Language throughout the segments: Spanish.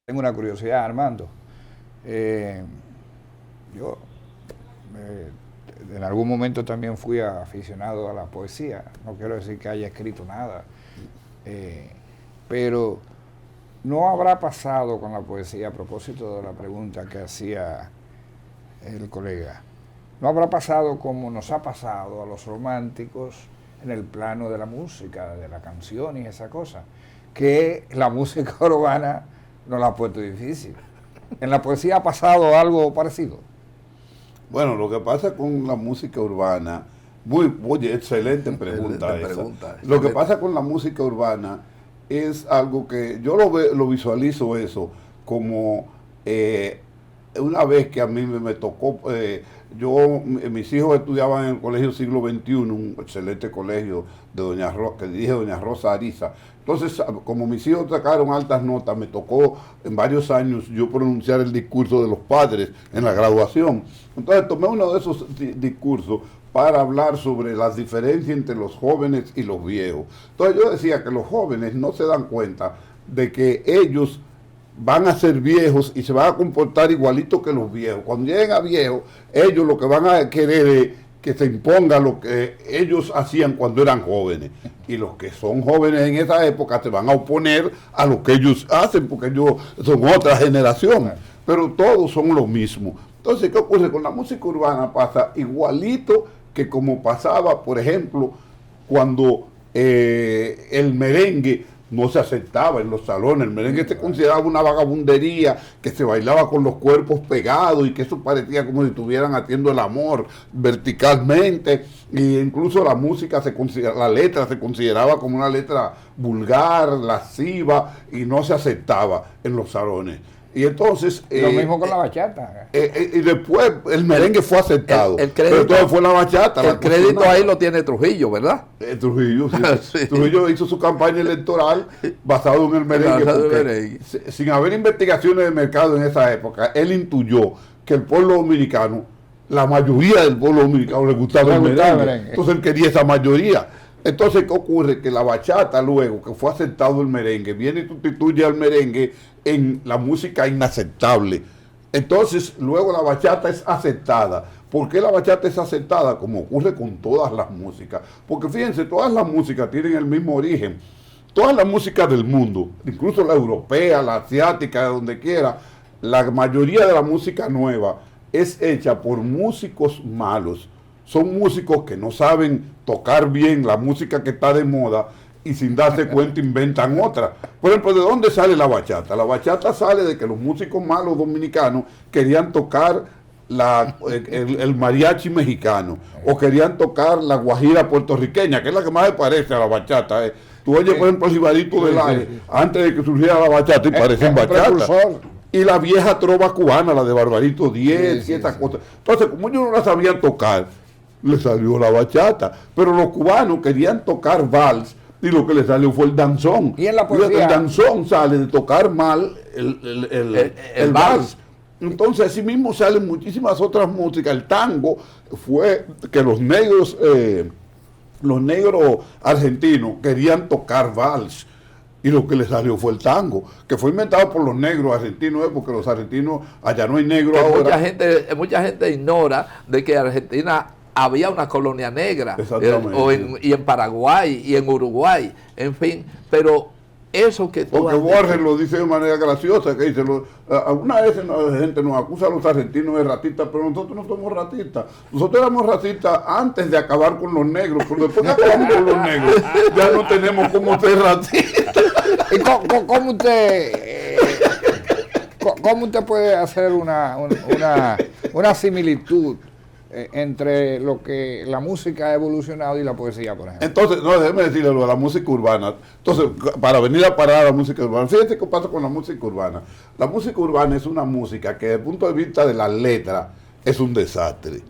Tengo una curiosidad, Armando. Yo en algún momento también fui aficionado a la poesía. No quiero decir que haya escrito nada, pero no habrá pasado con la poesía, a propósito de la pregunta que hacía el colega, no habrá pasado como nos ha pasado a los románticos en el plano de la música, de la canción y esa cosa, que la música urbana nos la ha puesto difícil. ¿En la poesía ha pasado algo parecido? Bueno, lo que pasa con la música urbana, excelente pregunta esa. Lo que pasa con la música urbana es algo que yo lo visualizo eso como una vez que a mí me tocó, mis hijos estudiaban en el Colegio Siglo XXI, un excelente colegio de que dirige doña Rosa Ariza. Entonces, como mis hijos sacaron altas notas, me tocó en varios años yo pronunciar el discurso de los padres en la graduación. Entonces tomé uno de esos discursos para hablar sobre las diferencias entre los jóvenes y los viejos. Entonces yo decía que los jóvenes no se dan cuenta de que ellos van a ser viejos y se van a comportar igualito que los viejos. Cuando lleguen a viejos, ellos lo que van a querer es que se imponga lo que ellos hacían cuando eran jóvenes. Y los que son jóvenes en esa época se van a oponer a lo que ellos hacen, porque ellos son otra generación. Pero todos son lo mismo. Entonces, ¿qué ocurre? Con la música urbana pasa igualito que como pasaba, por ejemplo, cuando el merengue no se aceptaba en los salones. El merengue se consideraba una vagabundería, que se bailaba con los cuerpos pegados y que eso parecía como si estuvieran haciendo el amor verticalmente. Y incluso la música, la letra se consideraba como una letra vulgar, lasciva, y no se aceptaba en los salones. Y entonces... Lo mismo con la bachata. Y después el merengue fue aceptado. El crédito, pero entonces fue la bachata. El crédito ahí lo tiene Trujillo, ¿verdad? Trujillo, sí. Sí. Trujillo hizo su campaña electoral basado en el merengue. Sin haber investigaciones de mercado en esa época, él intuyó que el pueblo dominicano, la mayoría del pueblo dominicano le gustaba el merengue. Entonces él quería esa mayoría. Entonces, ¿qué ocurre? Que la bachata luego, que fue aceptado el merengue, viene y sustituye al merengue en la música inaceptable. Entonces, luego la bachata es aceptada. ¿Por qué la bachata es aceptada? Como ocurre con todas las músicas. Porque fíjense, todas las músicas tienen el mismo origen. Todas las músicas del mundo, incluso la europea, la asiática, de donde quiera, la mayoría de la música nueva es hecha por músicos malos. Son músicos que no saben tocar bien la música que está de moda y sin darse cuenta inventan otra. Por ejemplo, ¿de dónde sale la bachata? La bachata sale de que los músicos malos dominicanos querían tocar el mariachi mexicano o querían tocar la guajira puertorriqueña, que es la que más se parece a la bachata. Tú oyes, por ejemplo, el Jibarito del Aire, antes de que surgiera la bachata, y parecen bachata. Y la vieja trova cubana, la de Barbarito 10 y esas cosas. Entonces, como ellos no la sabían tocar, le salió la bachata. Pero los cubanos querían tocar vals y lo que le salió fue el danzón. Y en la poesía, el danzón sale de tocar mal el vals. Entonces, así mismo salen muchísimas otras músicas. El tango fue que los negros argentinos querían tocar vals. Y lo que le salió fue el tango, que fue inventado por los negros argentinos, porque los argentinos, allá no hay negros ahora. Mucha gente ignora de que Argentina había una colonia negra, y en Paraguay y en Uruguay, en fin, pero eso que tú porque Borges lo dice de manera graciosa, que dice, alguna vez la gente nos acusa a los argentinos de racistas, pero nosotros no somos racistas. Nosotros éramos racistas antes de acabar con los negros, pero después que acabamos con los negros, ya no tenemos cómo ser racistas. ¿Y cómo usted puede hacer una similitud entre lo que la música ha evolucionado y la poesía, por ejemplo? Entonces, no, déjeme decirle lo de la música urbana. Entonces, para venir a parar a la música urbana, fíjate qué pasa con la música urbana. La música urbana es una música que desde el punto de vista de la letra es un desastre,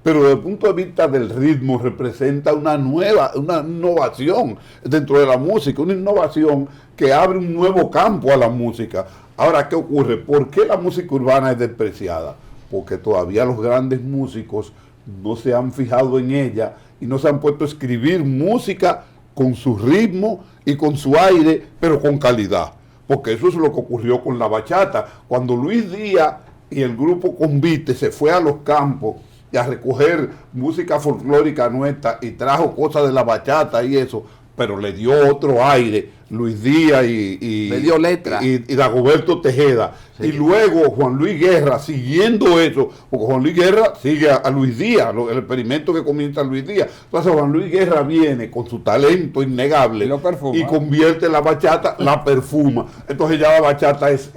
pero desde el punto de vista del ritmo representa una innovación dentro de la música, una innovación que abre un nuevo campo a la música. Ahora, ¿qué ocurre? ¿Por qué la música urbana es despreciada? Porque todavía los grandes músicos no se han fijado en ella y no se han puesto a escribir música con su ritmo y con su aire, pero con calidad. Porque eso es lo que ocurrió con la bachata. Cuando Luis Díaz y el grupo Convite se fue a los campos y a recoger música folclórica nuestra y trajo cosas de la bachata y eso, pero le dio otro aire Luis Díaz le dio letra y Dagoberto Tejeda, sí. Y luego Juan Luis Guerra siguiendo eso, porque Juan Luis Guerra sigue a Luis Díaz, el experimento que comienza Luis Díaz. Entonces Juan Luis Guerra viene con su talento innegable y convierte la bachata, la perfuma. Entonces ya la bachata es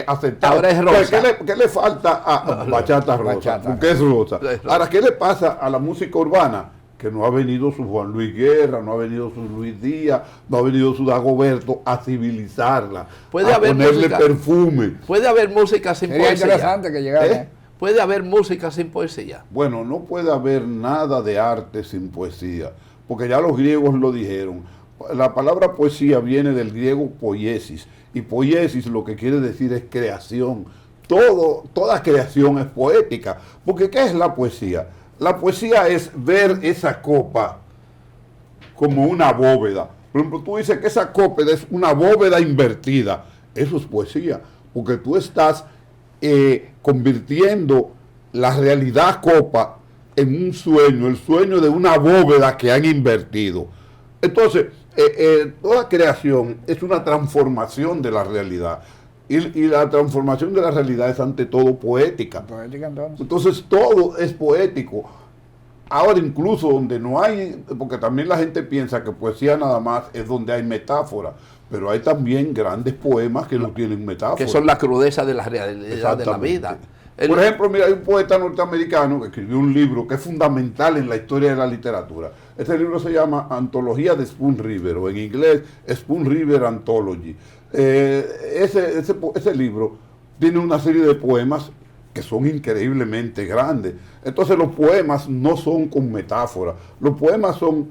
aceptada. Ahora es rosa. Entonces, ¿qué le falta a bachata rosa? Bachata. Porque es rosa. Ahora, ¿qué le pasa a la música urbana? Que no ha venido su Juan Luis Guerra, no ha venido su Luis Díaz, no ha venido su Dagoberto a civilizarla, a ponerle perfume. Puede haber música sin poesía. Sería interesante que llegara. Puede haber música sin poesía. Bueno, no puede haber nada de arte sin poesía, porque ya los griegos lo dijeron. La palabra poesía viene del griego poiesis, y poiesis lo que quiere decir es creación. Toda creación es poética, porque ¿qué es la poesía? La poesía es ver esa copa como una bóveda. Por ejemplo, tú dices que esa copa es una bóveda invertida. Eso es poesía, porque tú estás convirtiendo la realidad copa en un sueño, el sueño de una bóveda que han invertido. Entonces, toda creación es una transformación de la realidad. Y la transformación de la realidad es ante todo poética. Entonces todo es poético. Ahora incluso donde no hay, porque también la gente piensa que poesía nada más es donde hay metáfora, pero hay también grandes poemas que no tienen metáfora. Que son la crudeza de la realidad de la vida. Por ejemplo, mira, hay un poeta norteamericano que escribió un libro que es fundamental en la historia de la literatura. Este libro se llama Antología de Spoon River, o en inglés Spoon River Anthology. Ese libro tiene una serie de poemas que son increíblemente grandes. Entonces los poemas no son con metáfora, los poemas son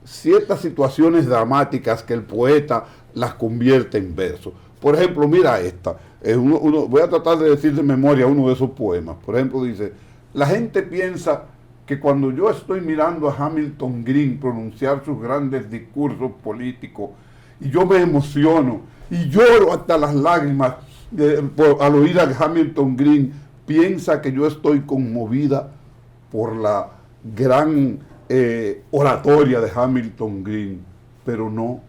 ciertas situaciones dramáticas que el poeta las convierte en versos. Por ejemplo, mira esta, voy a tratar de decir de memoria uno de esos poemas. Por ejemplo, dice: la gente piensa que cuando yo estoy mirando a Hamilton Green pronunciar sus grandes discursos políticos, y yo me emociono y lloro hasta las lágrimas al oír a Hamilton Green, piensa que yo estoy conmovida por la gran oratoria de Hamilton Green, pero no,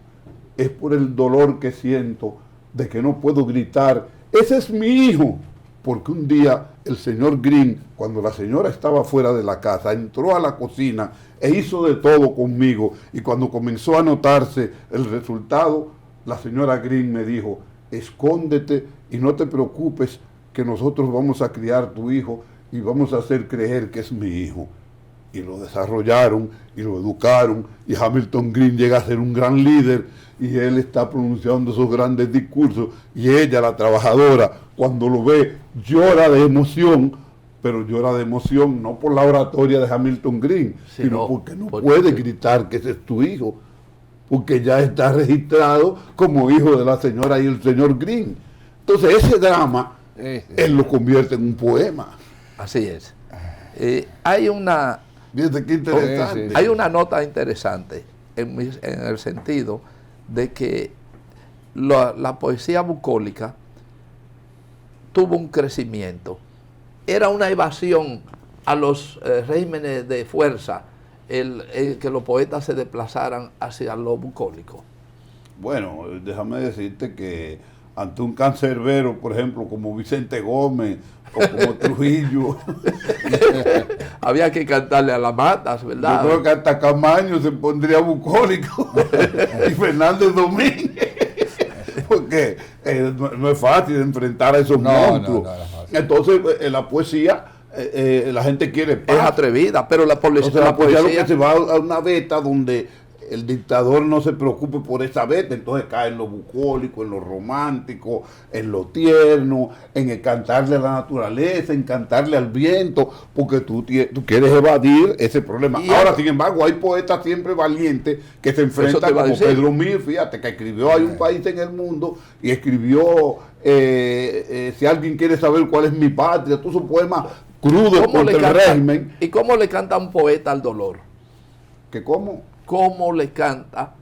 es por el dolor que siento de que no puedo gritar: ese es mi hijo, porque un día el señor Green, cuando la señora estaba fuera de la casa, entró a la cocina e hizo de todo conmigo, y cuando comenzó a notarse el resultado, la señora Green me dijo: escóndete y no te preocupes, que nosotros vamos a criar tu hijo y vamos a hacer creer que es mi hijo. Y lo desarrollaron y lo educaron, y Hamilton Green llega a ser un gran líder, y él está pronunciando esos grandes discursos, y ella, la trabajadora, cuando lo ve, llora de emoción, pero llora de emoción no por la oratoria de Hamilton Green, sino porque no puede gritar que ese es tu hijo, porque ya está registrado como hijo de la señora y el señor Green. Entonces ese drama, él lo convierte en un poema. Así es. Hay una... Fíjate qué interesante. Hay una nota interesante en el sentido de que la poesía bucólica tuvo un crecimiento. Era una evasión a los regímenes de fuerza el que los poetas se desplazaran hacia lo bucólico. Bueno, déjame decirte que ante un cancerbero, por ejemplo, como Vicente Gómez o como Trujillo, había que cantarle a las matas, ¿verdad? Yo creo que hasta Camaño se pondría bucólico y Fernández Domínguez, porque no es fácil enfrentar a esos monstruos. Entonces, la poesía, la gente quiere paz. Es atrevida, pero la poesía lo que se va a una veta donde el dictador no se preocupe por esa veta, entonces cae en lo bucólico, en lo romántico, en lo tierno, en el cantarle a la naturaleza, en cantarle al viento, porque tú quieres evadir ese problema. Ahora, sin embargo, hay poetas siempre valientes que se enfrentan, como Pedro Mir, fíjate, que escribió Hay un país en el mundo, y escribió Si alguien quiere saber cuál es mi patria, todos esos poemas crudos contra el régimen. ¿Y cómo le canta un poeta al dolor? ¿Que cómo? cómo le canta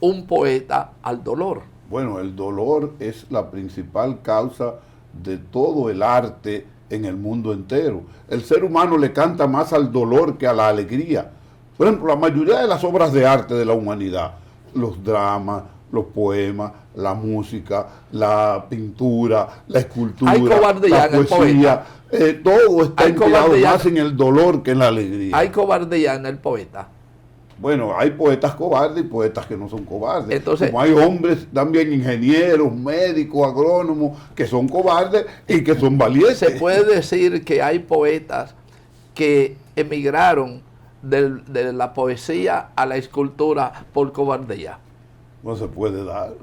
un poeta al dolor. Bueno, el dolor es la principal causa de todo el arte en el mundo entero. El ser humano le canta más al dolor que a la alegría. Por ejemplo, la mayoría de las obras de arte de la humanidad, los dramas, los poemas, la música, la pintura, la escultura, la poesía, todo está inspirado más en el dolor que en la alegría. Hay cobardía en el poeta. Bueno, hay poetas cobardes y poetas que no son cobardes. Entonces, como hay hombres también, ingenieros, médicos, agrónomos, que son cobardes y que son valientes. Se puede decir que hay poetas que emigraron de la poesía a la escultura por cobardía. No se puede dar.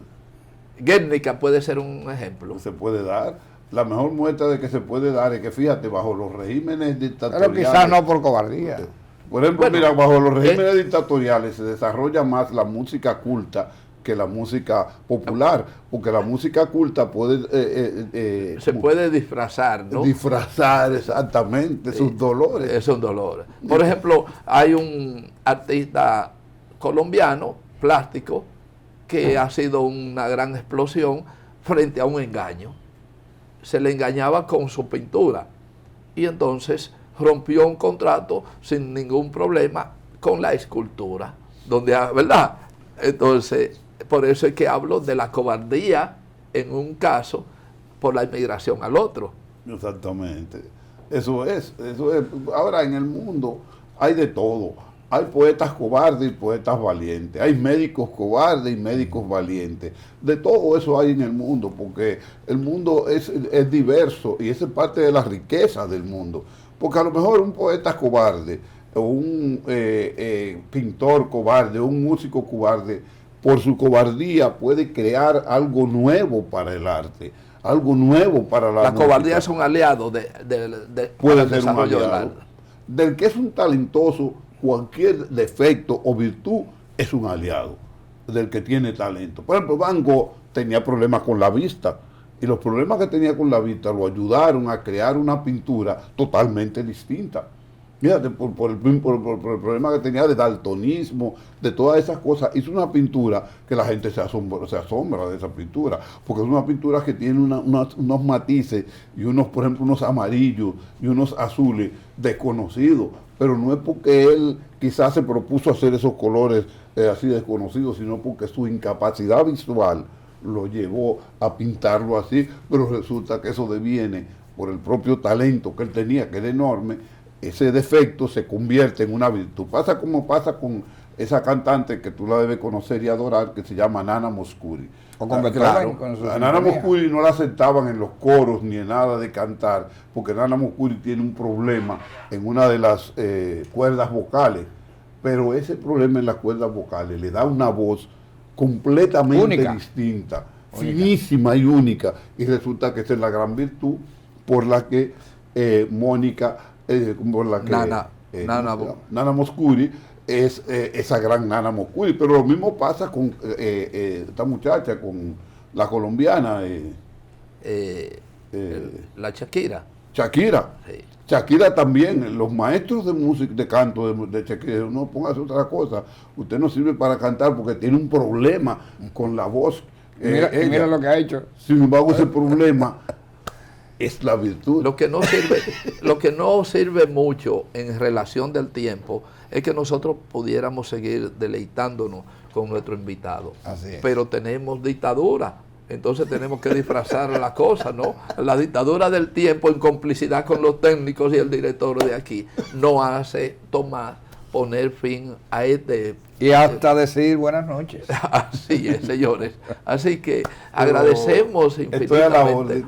Guernica puede ser un ejemplo. No se puede dar. La mejor muestra de que se puede dar es que, fíjate, bajo los regímenes dictatoriales... Pero quizás no por cobardía. Por ejemplo, mira, bajo los regímenes dictatoriales se desarrolla más la música culta que la música popular, porque la música culta puede... se puede disfrazar, ¿no? Disfrazar exactamente sus dolores. Esos dolores. Por ejemplo, hay un artista colombiano, plástico, que ha sido una gran explosión frente a un engaño. Se le engañaba con su pintura y entonces rompió un contrato sin ningún problema con la escultura, ¿verdad? Entonces, por eso es que hablo de la cobardía en un caso por la inmigración al otro. Exactamente. Eso es. Ahora, en el mundo hay de todo. Hay poetas cobardes y poetas valientes. Hay médicos cobardes y médicos valientes. De todo eso hay en el mundo, porque el mundo es diverso y esa es parte de la riqueza del mundo. Porque a lo mejor un poeta cobarde, o un pintor cobarde, o un músico cobarde, por su cobardía puede crear algo nuevo para el arte, algo nuevo para la música. Cobardía es un aliado puede ser un aliado. Del que es un talentoso, cualquier defecto o virtud es un aliado del que tiene talento. Por ejemplo, Van Gogh tenía problemas con la vista y los problemas que tenía con la vista lo ayudaron a crear una pintura totalmente distinta. Fíjate, por el problema que tenía de daltonismo, de todas esas cosas, hizo una pintura que la gente se asombra de esa pintura, porque es una pintura que tiene unos matices y por ejemplo, unos amarillos y unos azules desconocidos, pero no es porque él quizás se propuso hacer esos colores así desconocidos, sino porque su incapacidad visual lo llevó a pintarlo así, pero resulta que eso deviene por el propio talento que él tenía, que era enorme. Ese defecto se convierte en una virtud. Pasa como pasa con esa cantante que tú la debes conocer y adorar, que se llama Nana Mouskouri. O con Beethoven, a Nana Mouskouri no la aceptaban en los coros ni en nada de cantar, porque Nana Mouskouri tiene un problema en una de las cuerdas vocales, pero ese problema en las cuerdas vocales le da una voz completamente distinta, finísima y única, y resulta que esa es la gran virtud por la que Mónica... Nana Mouskouri es esa gran Nana Mouskouri, pero lo mismo pasa con esta muchacha, con la colombiana la Shakira. Sí. Shakira también, los maestros de música, de canto de Shakira, no póngase otra cosa, usted no sirve para cantar porque tiene un problema con la voz. Mira lo que ha hecho. Sin embargo, ese problema es la virtud. Lo que no sirve mucho en relación del tiempo es que nosotros pudiéramos seguir deleitándonos con nuestro invitado. Así es. Pero tenemos dictadura, entonces tenemos que disfrazar las cosas, ¿no? La dictadura del tiempo, en complicidad con los técnicos y el director de aquí, no hace Tomás poner fin a este... Y hasta decir buenas noches. Así es, señores. Así que agradecemos infinitamente.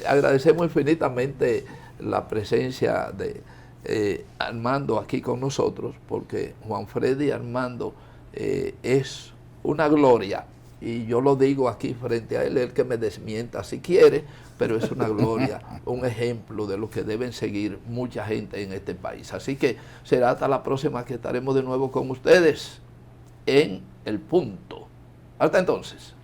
Agradecemos infinitamente la presencia de Armando aquí con nosotros, porque Juan Freddy Armando es una gloria, y yo lo digo aquí frente a él, el que me desmienta si quiere, pero es una gloria, un ejemplo de lo que deben seguir mucha gente en este país. Así que será hasta la próxima que estaremos de nuevo con ustedes en El Punto. Hasta entonces.